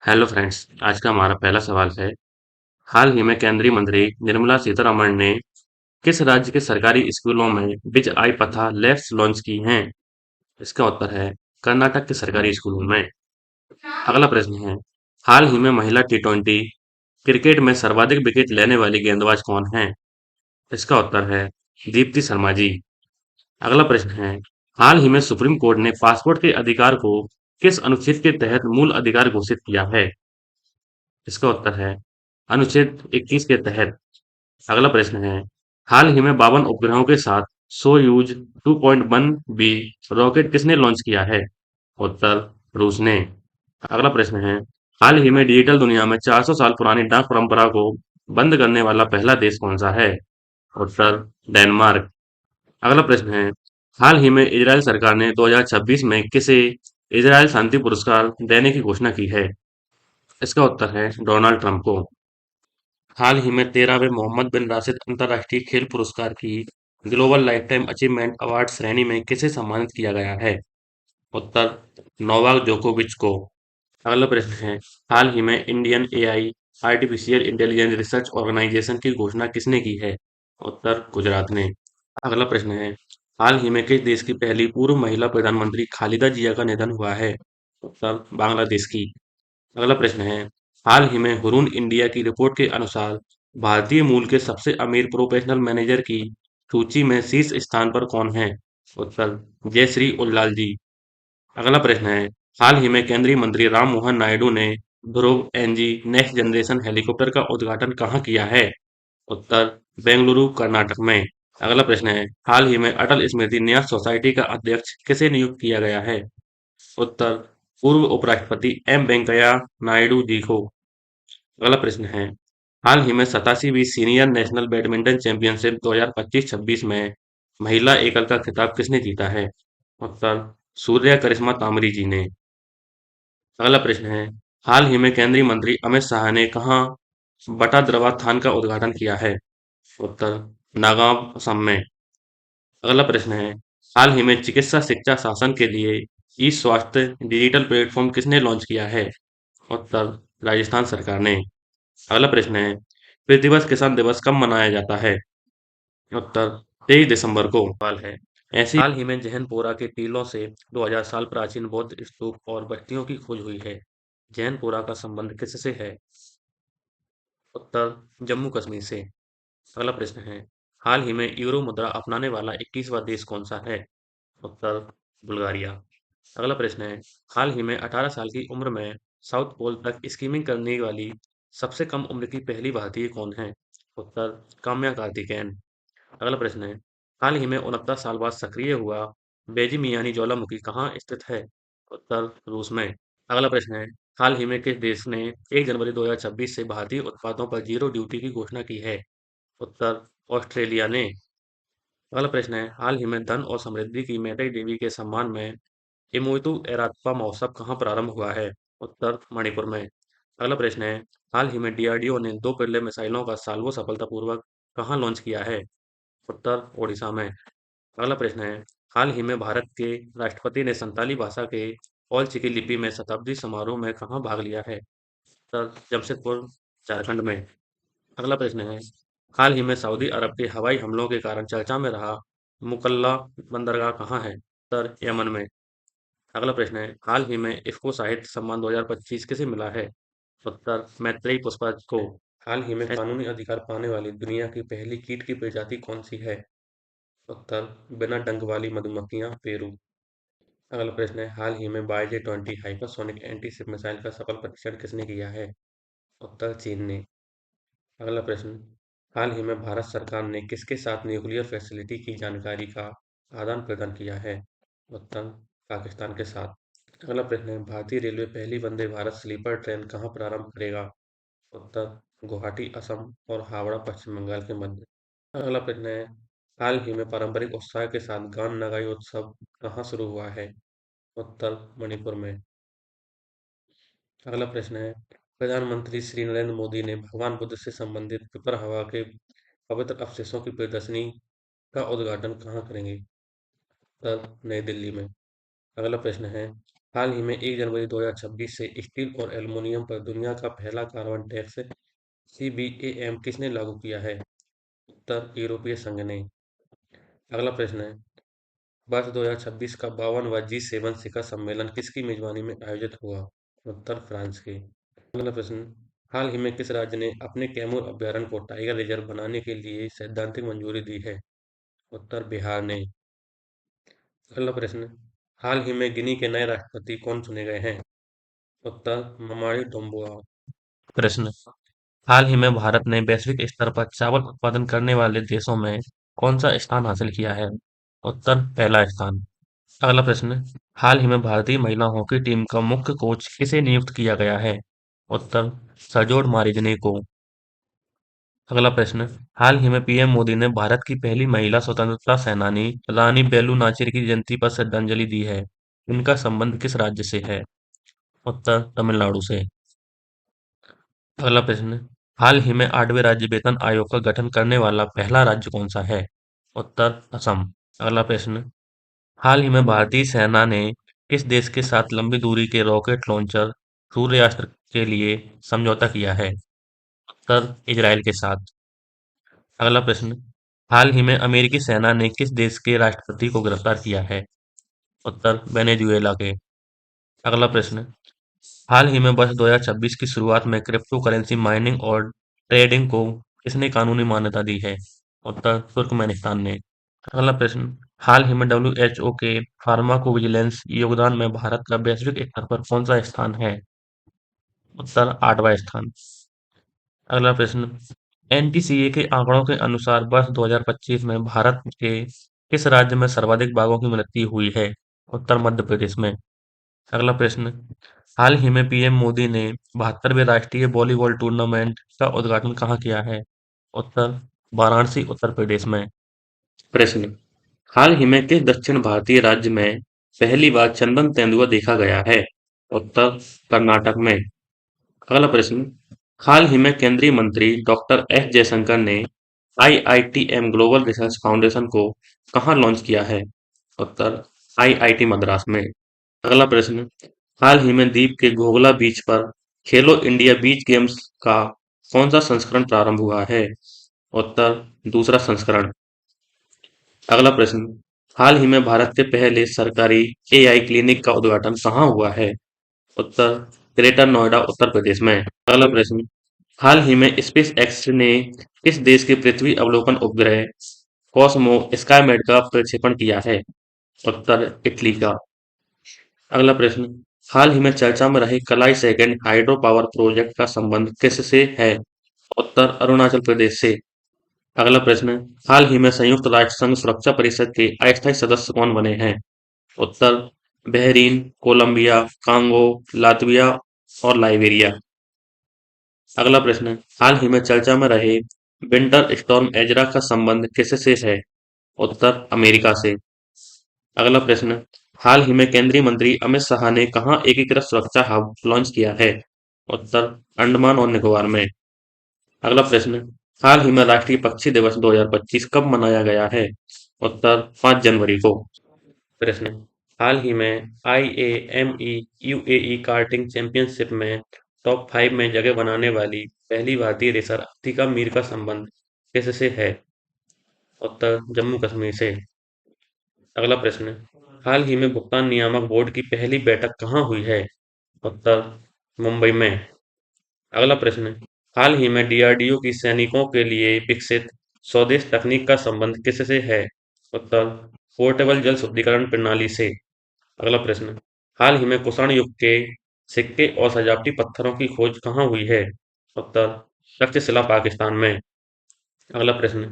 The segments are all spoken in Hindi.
Hello friends. आज का हमारा पहला सवाल है। हाल ही में केंद्रीय मंत्री निर्मला सीतारमण ने किस राज्य के सरकारी स्कूलों में विज आई पथा लैब्स लॉन्च की हैं? इसका उत्तर है कर्नाटक के सरकारी स्कूलों में। अगला प्रश्न है, हाल ही में महिला टी20 क्रिकेट में सर्वाधिक विकेट लेने वाली गेंदबाज कौन है? इसका उत्तर है दीप्ति शर्मा जी। अगला प्रश्न है, हाल ही में सुप्रीम कोर्ट ने पासपोर्ट के अधिकार को किस अनुच्छेद के तहत मूल अधिकार घोषित किया है? इसका उत्तर है अनुच्छेद 21 के तहत। अगला प्रश्न है, हाल ही में 52 उपग्रहों के साथ सोयूज 2.1 बी रॉकेट किसने लॉन्च किया है? उत्तर रूस ने। अगला प्रश्न है, हाल ही में डिजिटल दुनिया में 400 साल पुरानी डाक परंपरा को बंद करने वाला पहला देश कौन सा है? उत्तर डेनमार्क। अगला प्रश्न है, हाल ही में इजरायल सरकार ने 2026 में किसे इजरायल शांति पुरस्कार देने की घोषणा की है? इसका उत्तर है डोनाल्ड ट्रंप को। हाल ही में 13वें मोहम्मद बिन राशिद अंतर्राष्ट्रीय खेल पुरस्कार की ग्लोबल लाइफटाइम अचीवमेंट अवार्ड श्रेणी में किसे सम्मानित किया गया है? उत्तर नोवाक जोकोविच को। अगला प्रश्न है, हाल ही में Indian AI artificial intelligence research organisation की घोषणा किसने की है? उत्तर गुजरात ने। अगला प्रश्न है, हाल ही में किस देश की पहली पूर्व महिला प्रधानमंत्री खालिदा जिया का निधन हुआ है? उत्तर बांग्लादेश की। अगला प्रश्न है, हाल ही में हुरून इंडिया की रिपोर्ट के अनुसार भारतीय मूल के सबसे अमीर प्रोफेशनल मैनेजर की सूची में शीर्ष स्थान पर कौन है? उत्तर जयश्री उल्लाल जी। अगला प्रश्न है, हाल ही में केंद्रीय मंत्री राम मोहन नायडू ने ध्रुव एनजी नेक्स्ट जनरेशन हेलीकॉप्टर का उद्घाटन कहाँ किया है? उत्तर बेंगलुरु कर्नाटक में। अगला प्रश्न है, हाल ही में अटल स्मृति न्यास सोसाइटी का अध्यक्ष किसे नियुक्त किया गया है? उत्तर पूर्व उपराष्ट्रपति एम वेंकैया नायडू जी को। अगला प्रश्न है, हाल ही में 87वीं सीनियर नेशनल बैडमिंटन चैंपियनशिप 2025-26 में महिला एकल का खिताब किसने जीता है? उत्तर सूर्या करिश्मा तामरी जी ने। अगला प्रश्न है, हाल ही में केंद्रीय मंत्री अमित शाह ने कहाँ बटा द्रवा थान का उद्घाटन किया है? उत्तर नागांव असम में। अगला प्रश्न है, हाल ही में चिकित्सा शिक्षा शासन के लिए ई स्वास्थ्य डिजिटल प्लेटफॉर्म किसने लॉन्च किया है? उत्तर राजस्थान सरकार ने। अगला प्रश्न है, पृथ्वी दिवस किसान दिवस कब मनाया जाता है? उत्तर 23 दिसंबर को। सवाल है, ऐसी हाल ही में जैनपुरा के टीलों से 2000 साल प्राचीन बौद्ध स्तूप और बस्तियों की खोज हुई है। जैनपुरा का संबंध किससे है? उत्तर जम्मू कश्मीर से। अगला प्रश्न है, हाल ही में यूरो मुद्रा अपनाने वाला 21वां देश कौन सा है? उत्तर बुल्गारिया। अगला प्रश्न है, हाल ही में 18 साल की उम्र में साउथ पोल तक स्कीमिंग करने वाली सबसे कम उम्र की पहली भारतीय कौन है? उत्तर काम्या कार्तिकेयन। अगला प्रश्न है, हाल ही में 69 साल बाद सक्रिय हुआ बेजिमियानी ज्वालामुखी कहाँ स्थित है? उत्तर रूस में। अगला प्रश्न है, हाल ही में किस देश ने 1 जनवरी 2026 से भारतीय उत्पादों पर जीरो ड्यूटी की घोषणा की है? उत्तर ऑस्ट्रेलिया ने। अगला प्रश्न है, हाल ही में धन और समृद्धि की मैत्री देवी के सम्मान में इमोइतु एरात्पा महोत्सव कहाँ प्रारंभ हुआ है? उत्तर मणिपुर में। अगला प्रश्न है, हाल ही में डीआरडीओ ने 2 पिरले मिसाइलों का साल्वो सफलतापूर्वक कहाँ लॉन्च किया है? उत्तर ओडिशा में। अगला प्रश्न है, हाल ही में भारत के राष्ट्रपति ने संताली भाषा के ऑल चिकी लिपि में शताब्दी समारोह में कहाँ भाग लिया है? उत्तर जमशेदपुर झारखंड में। अगला प्रश्न है, हाल ही में सऊदी अरब के हवाई हमलों के कारण चर्चा में रहा मुकल्ला बंदरगाह कहाँ है? उत्तर यमन में। अगला प्रश्न है, हाल ही में इफ्को साहित्य सम्मान 2025 किसे मिला है? उत्तर मैत्रेयी पुष्पा को। हाल ही में कानूनी अधिकार पाने वाली दुनिया की पहली कीट की प्रजाति कौन सी है? उत्तर बिना डंक वाली मधुमक्खियां पेरू। अगला प्रश्न है, हाल ही में बाईजे-20 हाइपरसोनिक एंटी-शिप मिसाइल का सफल परीक्षण किसने किया है? उत्तर चीन ने। अगला प्रश्न, हाल ही में भारत सरकार ने किसके साथ न्यूक्लियर फैसिलिटी की जानकारी का आदान प्रदान किया है? उत्तर पाकिस्तान के साथ। अगला प्रश्न है, भारतीय रेलवे पहली वंदे भारत स्लीपर ट्रेन कहाँ प्रारंभ करेगा? उत्तर गुवाहाटी असम और हावड़ा पश्चिम बंगाल के मध्य। अगला प्रश्न है, हाल ही में पारंपरिक उत्साह के साथ गान नगाई उत्सव कहाँ शुरू हुआ है? उत्तर मणिपुर में। अगला प्रश्न है, प्रधानमंत्री श्री नरेंद्र मोदी ने भगवान बुद्ध से संबंधित पिपर हवा के पवित्र अवशेषों की प्रदर्शनी का उद्घाटन कहाँ करेंगे? उत्तर नई दिल्ली में। अगला प्रश्न है, हाल ही में 1 जनवरी 2026 से स्टील और एल्युमिनियम पर दुनिया का पहला कार्बन टैक्स सीबीएम किसने लागू किया है? उत्तर यूरोपीय संघ ने। अगला प्रश्न है, वर्ष 2026 का 52वां G7 शिखर सम्मेलन किसकी मेजबानी में आयोजित हुआ? उत्तर फ्रांस के। अगला प्रश्न, हाल ही में किस राज्य ने अपने कैमूर अभयारण्य को टाइगर रिजर्व बनाने के लिए सैद्धांतिक मंजूरी दी है? उत्तर बिहार ने। अगला प्रश्न, हाल ही में गिनी के नए राष्ट्रपति कौन चुने गए हैं? उत्तर ममाडी डोम्बुआ। प्रश्न, हाल ही में भारत ने वैश्विक स्तर पर चावल उत्पादन करने वाले देशों में कौन सा स्थान हासिल किया है? उत्तर पहला स्थान। अगला प्रश्न, हाल ही में भारतीय महिला हॉकी टीम का मुख्य कोच किसे नियुक्त किया गया है? उत्तर सरजोड़ मारिजनी को। अगला प्रश्न, हाल ही में पीएम मोदी ने भारत की पहली महिला स्वतंत्रता सेनानी रानी बेलू नाचिर की जयंती पर श्रद्धांजलि दी है। इनका संबंध किस राज्य से है? उत्तर तमिलनाडु से। अगला प्रश्न, हाल ही में 8वें राज्य वेतन आयोग का गठन करने वाला पहला राज्य कौन सा है? उत्तर असम। अगला प्रश्न, हाल ही में भारतीय सेना ने किस देश के साथ लंबी दूरी के रॉकेट लॉन्चर सूर्यास्त्र के लिए समझौता किया है? उत्तर इजराइल के साथ। अगला प्रश्न, हाल ही में अमेरिकी सेना ने किस देश के राष्ट्रपति को गिरफ्तार किया है? उत्तर वेनेजुएला के। अगला प्रश्न, हाल ही में वर्ष 2026 की शुरुआत में क्रिप्टो करेंसी माइनिंग और ट्रेडिंग को किसने कानूनी मान्यता दी है? उत्तर तुर्कमेनिस्तान ने। अगला प्रश्न, हाल ही में डब्ल्यूएचओ के फार्माकोविजिलेंस योगदान में भारत का वैश्विक स्तर पर कौन सा स्थान है? उत्तर 8वां स्थान। अगला प्रश्न, एनटीसीए के आंकड़ों के अनुसार वर्ष 2025 में भारत के किस राज्य में सर्वाधिक बाघों की मृत्यु हुई है? उत्तर मध्य प्रदेश में। अगला प्रश्न, हाल ही में पीएम मोदी ने 72वें राष्ट्रीय वॉलीबॉल टूर्नामेंट का उद्घाटन कहाँ किया है? उत्तर वाराणसी उत्तर प्रदेश में। प्रश्न, हाल ही में किस दक्षिण भारतीय राज्य में पहली बार चंदन तेंदुआ देखा गया है? उत्तर कर्नाटक में। अगला प्रश्न, हाल ही में केंद्रीय मंत्री डॉक्टर एस जयशंकर ने आईआईटीएम ग्लोबल रिसर्च फाउंडेशन को कहाँ लॉन्च किया है? उत्तर आईआईटी मद्रास में। अगला प्रश्न, हाल ही में द्वीप के घोघला बीच पर खेलो इंडिया बीच गेम्स का कौन सा संस्करण प्रारंभ हुआ है? उत्तर दूसरा संस्करण। अगला प्रश्न, हाल ही में भारत के पहले सरकारी एआई क्लिनिक का उद्घाटन कहाँ हुआ है? उत्तर ग्रेटर नोएडा उत्तर प्रदेश में। अगला प्रश्न, हाल ही में स्पेस एक्स ने किस देश के पृथ्वी अवलोकन उपग्रह कॉस्मो स्काईमेट का प्रक्षेपण किया है? उत्तर इटली का। अगला प्रश्न, हाल ही में चर्चा में रहे कलाई सेकंड हाइड्रो पावर प्रोजेक्ट का संबंध किससे है? उत्तर अरुणाचल प्रदेश से। अगला प्रश्न, हाल ही में संयुक्त राष्ट्र संघ सुरक्षा परिषद के अस्थायी सदस्य कौन बने हैं? उत्तर बहरीन, कोलंबिया, कांगो, लातविया और लाइबेरिया। अगला प्रश्न, हाल ही में चर्चा में रहे विंटर स्टॉर्म एजरा का संबंध किससे है? उत्तर अमेरिका से। अगला प्रश्न, हाल ही में केंद्रीय मंत्री अमित शाह ने कहाँ एकीकृत सुरक्षा हब लॉन्च किया है? उत्तर अंडमान और निकोबार में। अगला प्रश्न, हाल ही में राष्ट्रीय पक्षी दिवस 2025 कब मनाया गया है? उत्तर 5 जनवरी को। प्रश्न, हाल ही में आईएएमई यूएई कार्टिंग चैंपियनशिप में टॉप 5 में जगह बनाने वाली पहली भारतीय रेसर अतिका मीर का संबंध किससे है? उत्तर जम्मू कश्मीर से। अगला प्रश्न, हाल ही में भुगतान नियामक बोर्ड की पहली बैठक कहाँ हुई है? उत्तर मुंबई में। अगला प्रश्न, हाल ही में डीआरडीओ की सैनिकों के लिए विकसित स्वदेश तकनीक का संबंध किससे है? उत्तर पोर्टेबल जल शुद्धिकरण प्रणाली से। अगला प्रश्न, हाल ही में कुषाण युग के सिक्के और सजावटी पत्थरों की खोज कहाँ हुई है? उत्तर तक्षशिला पाकिस्तान में। अगला प्रश्न,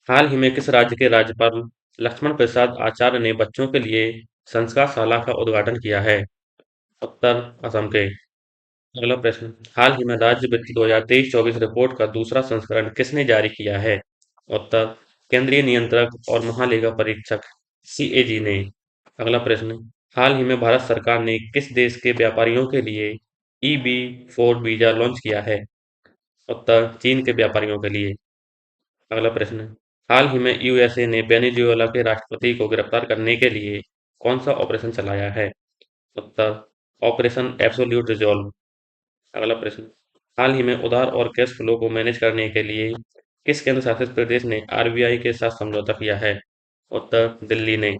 हाल ही में किस राज्य के राज्यपाल लक्ष्मण प्रसाद आचार्य ने बच्चों के लिए संस्कारशाला का उद्घाटन किया है? उत्तर असम के। अगला प्रश्न, हाल ही में राज्य वित्त 2023-24 रिपोर्ट का दूसरा संस्करण किसने जारी किया है? उत्तर केंद्रीय नियंत्रक और महालेखा परीक्षक सीएजी ने। अगला प्रश्न, हाल ही में भारत सरकार ने किस देश के व्यापारियों के लिए EB4 वीजा लॉन्च किया है? उत्तर चीन के व्यापारियों के लिए। अगला प्रश्न, हाल ही में यूएसए ने वेनेजुएला के राष्ट्रपति को गिरफ्तार करने के लिए कौन सा ऑपरेशन चलाया है? उत्तर ऑपरेशन एब्सोल्यूट रिजॉल्व। अगला प्रश्न, हाल ही में उधार और कैश फ्लो को मैनेज करने के लिए किस केंद्र शासित प्रदेश ने आरबीआई के साथ समझौता किया है? उत्तर, दिल्ली ने।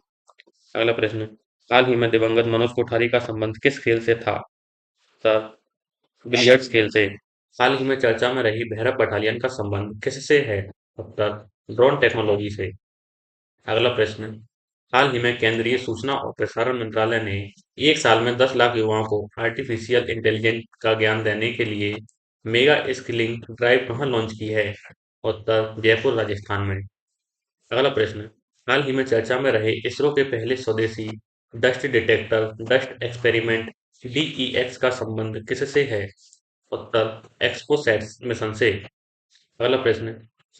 अगला प्रश्न, हाल ही में दिवंगत मनोज कोठारी का संबंध किस खेल से था? उत्तर, बिलियर्ड्स खेल से। हाल ही में चर्चा में रही भैरव बटालियन का संबंध किससे है? उत्तर, ड्रोन टेक्नोलॉजी से। अगला प्रश्न, हाल ही में केंद्रीय सूचना और प्रसारण मंत्रालय ने एक साल में 10 लाख युवाओं को आर्टिफिशियल इंटेलिजेंस का ज्ञान देने के लिए मेगा स्किलिंग ड्राइव कहाँ लॉन्च की है? उत्तर, जयपुर राजस्थान में। अगला प्रश्न, हाल ही में चर्चा में रहे इसरो के पहले स्वदेशी dust detector dust experiment DEX का संबंध किससे है? उत्तर, एक्सपोसैट्स मिशन से। अगला प्रश्न,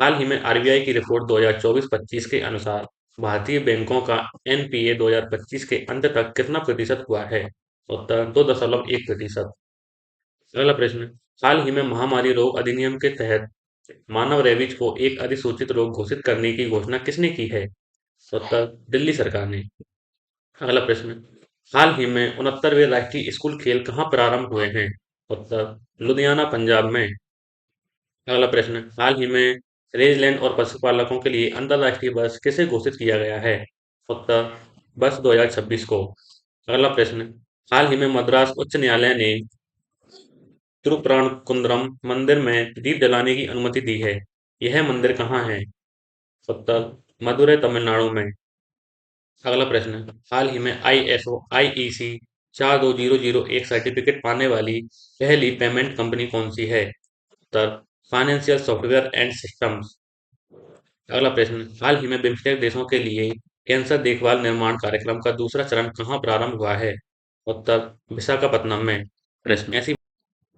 हाल ही में आरबीआई की रिपोर्ट 2024-25 के अनुसार भारतीय बैंकों का एनपीए 2025 के अंत तक कितना प्रतिशत हुआ है? उत्तर, 2.1%। अगला प्रश्न, हाल ही में महामारी रोग अधिनियम के तहत मानव रेबीज को एक अधिसूचित रोग घोषित करने की घोषणा किसने की है? उत्तर, दिल्ली सरकार ने। अगला प्रश्न, हाल ही में 69वें राष्ट्रीय स्कूल खेल कहाँ प्रारंभ हुए हैं? उत्तर, लुधियाना पंजाब में। अगला प्रश्न, हाल ही में रेजलैंड और पशुपालकों के लिए अंतर्राष्ट्रीय बस किसे घोषित किया गया है? उत्तर, बस 2026 को। अगला प्रश्न, हाल ही में मद्रास उच्च न्यायालय ने तिरुपरानकुंद्रम मंदिर में दीप जलाने की अनुमति दी है। यह मंदिर कहाँ है? उत्तर, मदुरै तमिलनाडु में। अगला प्रश्न, हाल ही में आईएसओ आईईसी 42001 सर्टिफिकेट पाने वाली पहली पेमेंट कंपनी कौन सी है? उत्तर, फाइनेंशियल सॉफ्टवेयर एंड सिस्टम्स। अगला प्रश्न, हाल ही में बिम्स्टेक देशों के लिए कैंसर देखभाल निर्माण कार्यक्रम का दूसरा चरण कहाँ प्रारंभ हुआ है? उत्तर, विशाखापत्तनम में। प्रश्न, ऐसी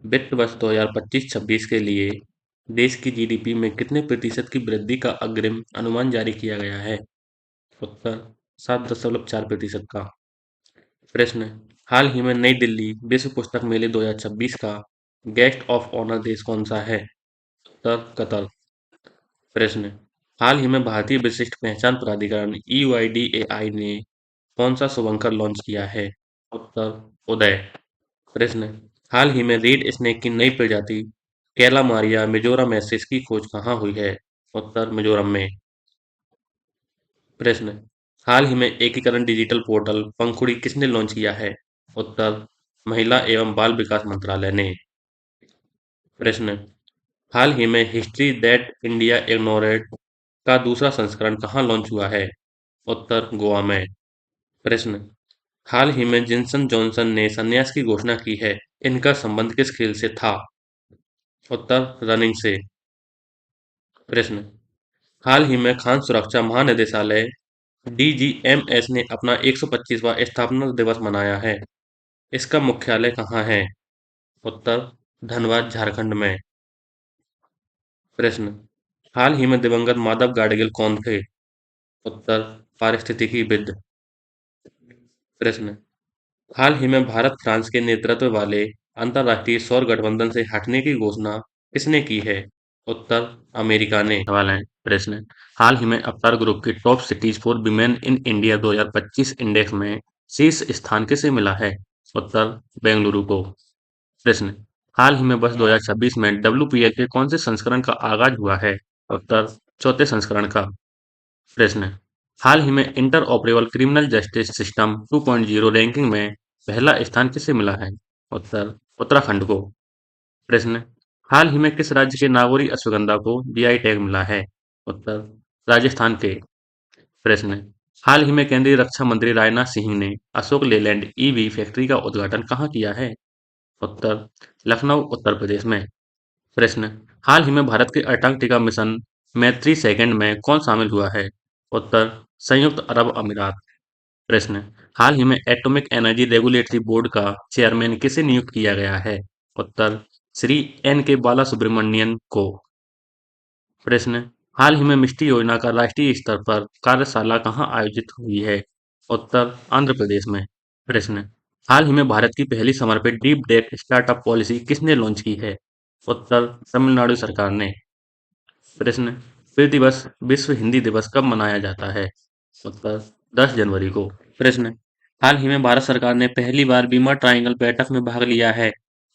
वित्त वर्ष 2025-26 के लिए देश की जीडीपी में कितने प्रतिशत की वृद्धि का अग्रिम अनुमान जारी किया गया है? उत्तर, 7.4% का। प्रश्न, हाल ही में नई दिल्ली विश्व पुस्तक मेले 2026 का गेस्ट ऑफ ऑनर देश कौन सा है? उत्तर, कतर। प्रश्न, हाल ही में भारतीय विशिष्ट पहचान प्राधिकरण ईयूआईडीएआई ने कौन सा शुभंकर लॉन्च किया है? उत्तर, उदय। प्रश्न, हाल ही में रेड स्नेक की नई प्रजाति कैलामारिया मिजोरमेसिस की खोज कहाँ हुई है? उत्तर, मिजोरम में। प्रश्न, हाल ही में एकीकरण डिजिटल पोर्टल पंखुड़ी किसने लॉन्च किया है? उत्तर, महिला एवं बाल विकास मंत्रालय ने। प्रश्न, हाल ही में हिस्ट्री दैट इंडिया इग्नोरेड का दूसरा संस्करण कहाँ लॉन्च हुआ है? उत्तर, गोवा में। प्रश्न, हाल ही में जिनसन जॉनसन ने संन्यास की घोषणा की है। इनका संबंध किस खेल से था? उत्तर, रनिंग से। प्रश्न, हाल ही में खान सुरक्षा महानिदेशालय डीजीएमएस ने अपना 125वां स्थापना दिवस मनाया है। इसका मुख्यालय कहाँ है? उत्तर, धनबाद झारखंड में। प्रश्न, हाल ही में दिवंगत माधव गाडगिल कौन थे? उत्तर, पारिस्थितिकीविद। प्रश्न, हाल ही में भारत फ्रांस के नेतृत्व वाले अंतर्राष्ट्रीय सौर गठबंधन से हटने की घोषणा किसने की है? उत्तर, अमेरिका ने। सवाल है। प्रश्न, हाल ही में अवतार ग्रुप की top cities for women in India 2025 index में शीर्ष स्थान किसे मिला है? उत्तर, बेंगलुरु को। प्रश्न, हाल ही में वर्ष 2026 में डब्ल्यूपीएल के कौन से संस्करण का आगाज हुआ है? उत्तर, चौथे संस्करण का। प्रश्न, हाल ही में inter operable criminal justice system 2.0 ranking में पहला स्थान किसे मिला है? उत्तर, उत्तराखंड को। प्रश्न, हाल ही में किस राज्य के नागौरी अश्वगंधा को जीआई टैग मिला है? उत्तर, राजस्थान के। प्रश्न, हाल ही में केंद्रीय रक्षा मंत्री राजनाथ सिंह ने अशोक लेलैंड ईवी फैक्ट्री का उद्घाटन कहाँ किया है? उत्तर, लखनऊ उत्तर प्रदेश में। प्रश्न, हाल ही में भारत के अंटार्कटिका मिशन मैत्री सेकंड में कौन शामिल हुआ है? उत्तर, संयुक्त अरब अमीरात। प्रश्न, हाल ही में एटॉमिक एनर्जी रेगुलेटरी बोर्ड का चेयरमैन किसे नियुक्त किया गया है? उत्तर, श्री एन के बालासुब्रमण्यन को। प्रश्न, हाल ही में मिष्टी योजना का राष्ट्रीय स्तर पर कार्यशाला कहाँ आयोजित हुई है? उत्तर, आंध्र प्रदेश में। प्रश्न, हाल ही में भारत की पहली समर्पित डीप टेक स्टार्टअप पॉलिसी किसने लॉन्च की है? उत्तर, तमिलनाडु सरकार ने। प्रश्न, पृथ्वी दिवस विश्व हिंदी दिवस कब मनाया जाता है? उत्तर, 10 जनवरी को। प्रश्न, हाल ही में भारत सरकार ने पहली बार बीमा ट्रायंगल बैठक में भाग लिया है।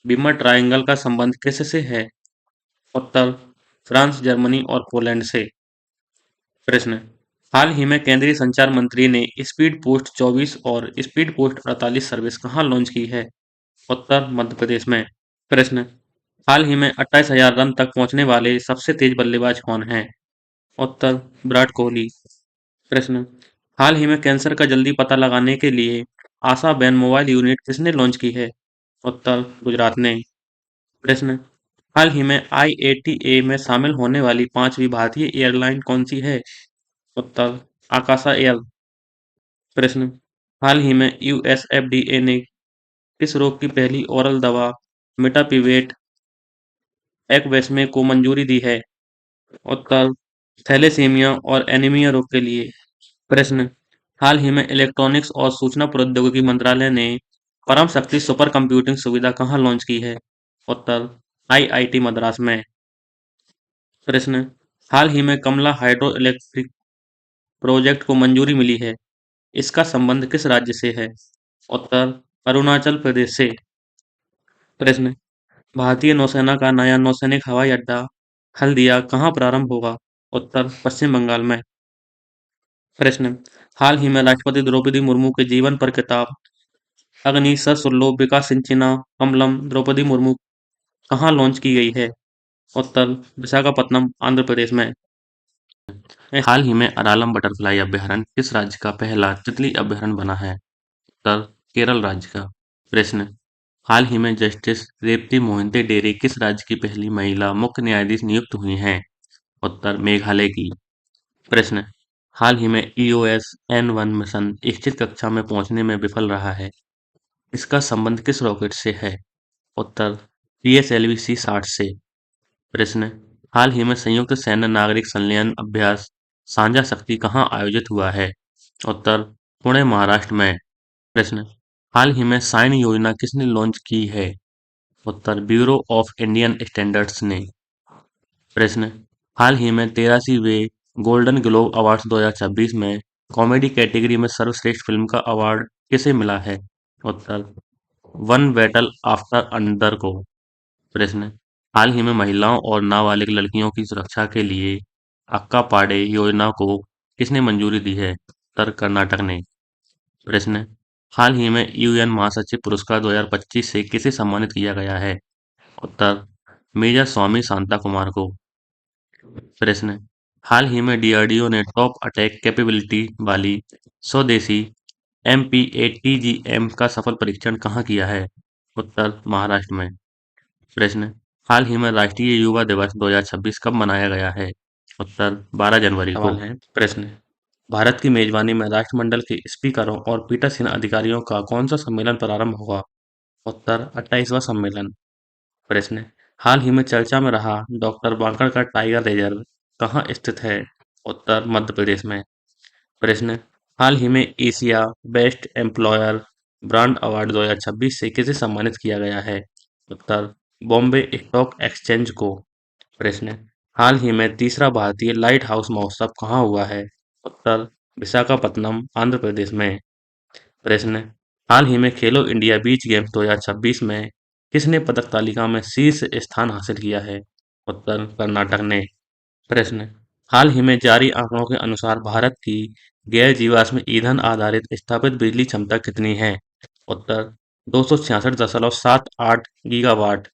बीमा ट्रायंगल का संबंध किससे है? उत्तर फ्रांस, जर्मनी और पोलैंड से। प्रश्न, हाल ही में केंद्रीय संचार मंत्री ने स्पीड पोस्ट 24 और स्पीड पोस्ट 48 सर्विस कहाँ लॉन्च की है? उत्तर मध्य प्रदेश में। प्रश्न, हाल ही में 28,000 रन तक पहुंचने वाले सबसे तेज बल्लेबाज कौन हैं? उत्तर विराट कोहली। प्रश्न, हाल ही में कैंसर का जल्दी पता लगाने के लिए आशा बैन मोबाइल यूनिट किसने लॉन्च की है? उत्तर गुजरात ने। प्रश्न, हाल ही में IATA में शामिल होने वाली पांचवी भारतीय एयरलाइन कौन सी है? उत्तर आकाशा एयर। प्रश्न, हाल ही में USFDA ने किस रोग की पहली ओरल दवा मिटापिवेट एक्वेस्मे को मंजूरी दी है? उत्तर थैलेसीमिया और एनीमिया रोग के लिए। प्रश्न, हाल ही में इलेक्ट्रॉनिक्स और सूचना प्रौद्योगिकी मंत्रालय ने परम शक्ति सुपर कंप्यूटिंग सुविधा कहाँ लॉन्च की है? उत्तर IIT मद्रास में। प्रश्न, हाल ही में कमला हाइड्रो इलेक्ट्रिक प्रोजेक्ट को मंजूरी मिली है। इसका संबंध किस राज्य से है? उत्तर अरुणाचल प्रदेश से। प्रश्न, भारतीय नौसेना का नया नौसैनिक हवाई अड्डा हल्दिया कहाँ प्रारंभ होगा? उत्तर पश्चिम बंगाल में। प्रश्न, हाल ही में राष्ट्रपति द्रौपदी मुर्मू के जीवन पर किताब अग्नि शस्त्रलोक सिंचिना कमलम द्रौपदी मुर्मू कहाँ लॉन्च की गई है? उत्तर विशाखापत्तनम आंध्र प्रदेश में। हाल ही में अरालम बटरफ्लाई अभ्यारण्य किस राज्य का पहला तितली अभ्यारण्य बना है? उत्तर केरल राज्य का। प्रश्न, हाल ही में जस्टिस रेवती मोहिते डेरी किस राज्य की पहली महिला मुख्य न्यायाधीश नियुक्त हुई हैं? उत्तर मेघालय की। प्रश्न, हाल ही में EOS-N1 मिशन इच्छित कक्षा में पहुंचने में विफल रहा है। इसका संबंध किस रॉकेट से है? उत्तर PSLV-C60 से। प्रश्न, हाल ही में संयुक्त सैन्य नागरिक संलयन अभ्यास साझा शक्ति कहाँ आयोजित हुआ है? उत्तर पुणे महाराष्ट्र में। प्रश्न, हाल ही में साइन योजना किसने लॉन्च की है? उत्तर ब्यूरो ऑफ इंडियन स्टैंडर्ड्स ने। प्रश्न, हाल ही में 83वें गोल्डन ग्लोब अवार्ड्स 2026 में कॉमेडी कैटेगरी में सर्वश्रेष्ठ फिल्म का अवार्ड किसे मिला है? उत्तर वन बैटल आफ्टर अंडर को। प्रश्न, हाल ही में महिलाओं और नाबालिग लड़कियों की सुरक्षा के लिए अक्का पाड़े योजना को किसने मंजूरी दी है? उत्तर कर्नाटक ने। प्रश्न, हाल ही में UN महासचिव पुरस्कार 2025 से किसे सम्मानित किया गया है? उत्तर मेजर स्वामी शांता कुमार को। प्रश्न, हाल ही में DRDO ने टॉप अटैक कैपेबिलिटी वाली स्वदेशी MPATGM का सफल परीक्षण कहाँ किया है? उत्तर महाराष्ट्र में। प्रश्न, हाल ही में राष्ट्रीय युवा दिवस 2026 कब मनाया गया है? उत्तर 12 जनवरी को। है प्रश्न, भारत की मेजबानी में राष्ट्रमंडल के स्पीकरों और पीठासीन अधिकारियों का कौन सा सम्मेलन प्रारंभ होगा? उत्तर 28वां सम्मेलन। प्रश्न, हाल ही में चर्चा में रहा डॉक्टर बांकड़ का टाइगर रिजर्व कहाँ स्थित है? उत्तर मध्य प्रदेश में। प्रश्न, हाल ही में Asia best employer brand award 2026 से किसे सम्मानित किया गया है? उत्तर बॉम्बे स्टॉक एक्सचेंज को। प्रश्न, हाल ही में तीसरा भारतीय लाइट हाउस महोत्सव कहाँ हुआ है? उत्तर विशाखापत्तनम आंध्र प्रदेश में। प्रश्न, हाल ही में खेलो इंडिया बीच गेम्स 2026 में किसने पदक तालिका में शीर्ष स्थान हासिल किया है? उत्तर कर्नाटक ने। प्रश्न, हाल ही में जारी आंकड़ों के अनुसार भारत की गैर जीवाश्म ईंधन आधारित स्थापित बिजली क्षमता कितनी है? उत्तर 266.78 गीगावाट।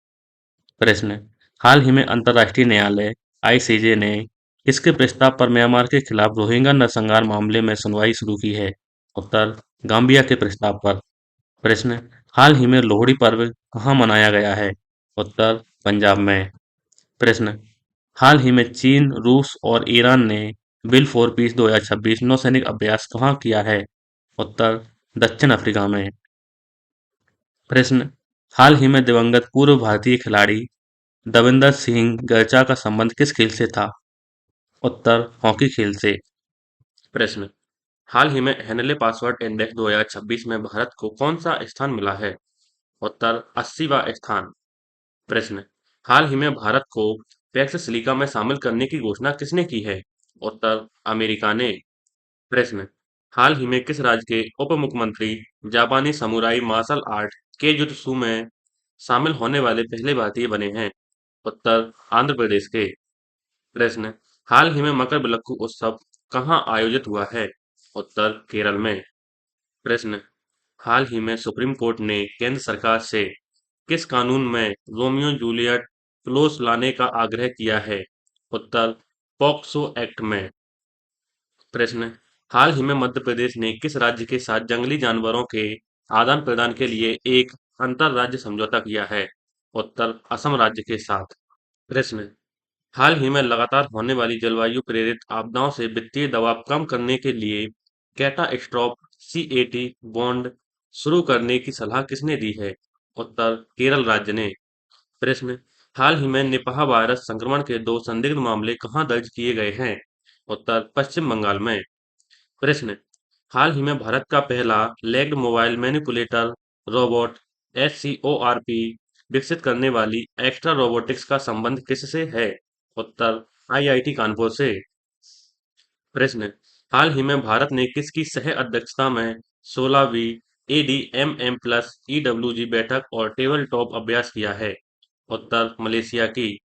प्रश्न, हाल ही में अंतर्राष्ट्रीय न्यायालय ICJ ने किसके प्रस्ताव पर म्यांमार के खिलाफ रोहिंग्या नरसंहार मामले में सुनवाई शुरू की है? उत्तर गाम्बिया के प्रस्ताव पर। प्रश्न, हाल ही में लोहड़ी पर्व कहाँ मनाया गया है? उत्तर पंजाब में। प्रश्न, हाल ही में चीन, रूस और ईरान ने बिल फॉर पीस 2026 नौसैनिक अभ्यास कहाँ किया है? उत्तर दक्षिण अफ्रीका में। प्रश्न, हाल ही में दिवंगत पूर्व भारतीय खिलाड़ी दविंदर सिंह गर्चा का संबंध किस खेल से था? उत्तर हॉकी खेल से। प्रश्न, हाल ही में हेनले पासवर्ड इंडेक्स 2026 में भारत को कौन सा स्थान मिला है? उत्तर 80वां स्थान। प्रश्न, हाल ही में भारत को पैक्स सिलिका में शामिल करने की घोषणा किसने की है? उत्तर अमेरिका ने। प्रश्न, हाल ही में किस राज्य के उप मुख्यमंत्री जापानी समुराई मार्शल आर्ट के जुत्सु में शामिल होने वाले पहले भारतीय बने हैं? उत्तर आंध्र प्रदेश के। प्रश्न, हाल ही में मकरविलक्कू उत्सव कहाँ आयोजित हुआ है? उत्तर केरल में। प्रश्न, हाल ही में सुप्रीम कोर्ट ने केंद्र सरकार से किस कानून में रोमियो जूलियट क्लोज लाने का आग्रह किया है? उत्तर पॉक्सो एक्ट में। प्रश्न, हाल ही में मध्य प्रदेश ने किस राज्य के साथ जंगली जानवरों के आदान प्रदान के लिए एक अंतर राज्य समझौता किया है? उत्तर असम राज्य के साथ। प्रश्न, हाल ही में लगातार होने वाली जलवायु प्रेरित आपदाओं से वित्तीय दबाव कम करने के लिए कैटास्ट्रॉफ सीएटी बॉन्ड शुरू करने की सलाह किसने दी है? उत्तर केरल राज्य ने। प्रश्न, हाल ही में निपाह वायरस संक्रमण के 2 संदिग्ध मामले कहाँ दर्ज किए गए हैं? उत्तर पश्चिम बंगाल में। प्रश्न, हाल ही में भारत का पहला लेग्ड मोबाइल मैनिपुलेटर रोबोट एससीओआरपी विकसित करने वाली एक्स्ट्रा रोबोटिक्स का संबंध किससे है? उत्तर आईआईटी कानपुर से। प्रश्न, हाल ही में भारत ने किसकी सह अध्यक्षता में 16वीं एडीएमएम प्लस ईडब्ल्यूजी बैठक और टेबल टॉप अभ्यास किया है? उत्तर मलेशिया की।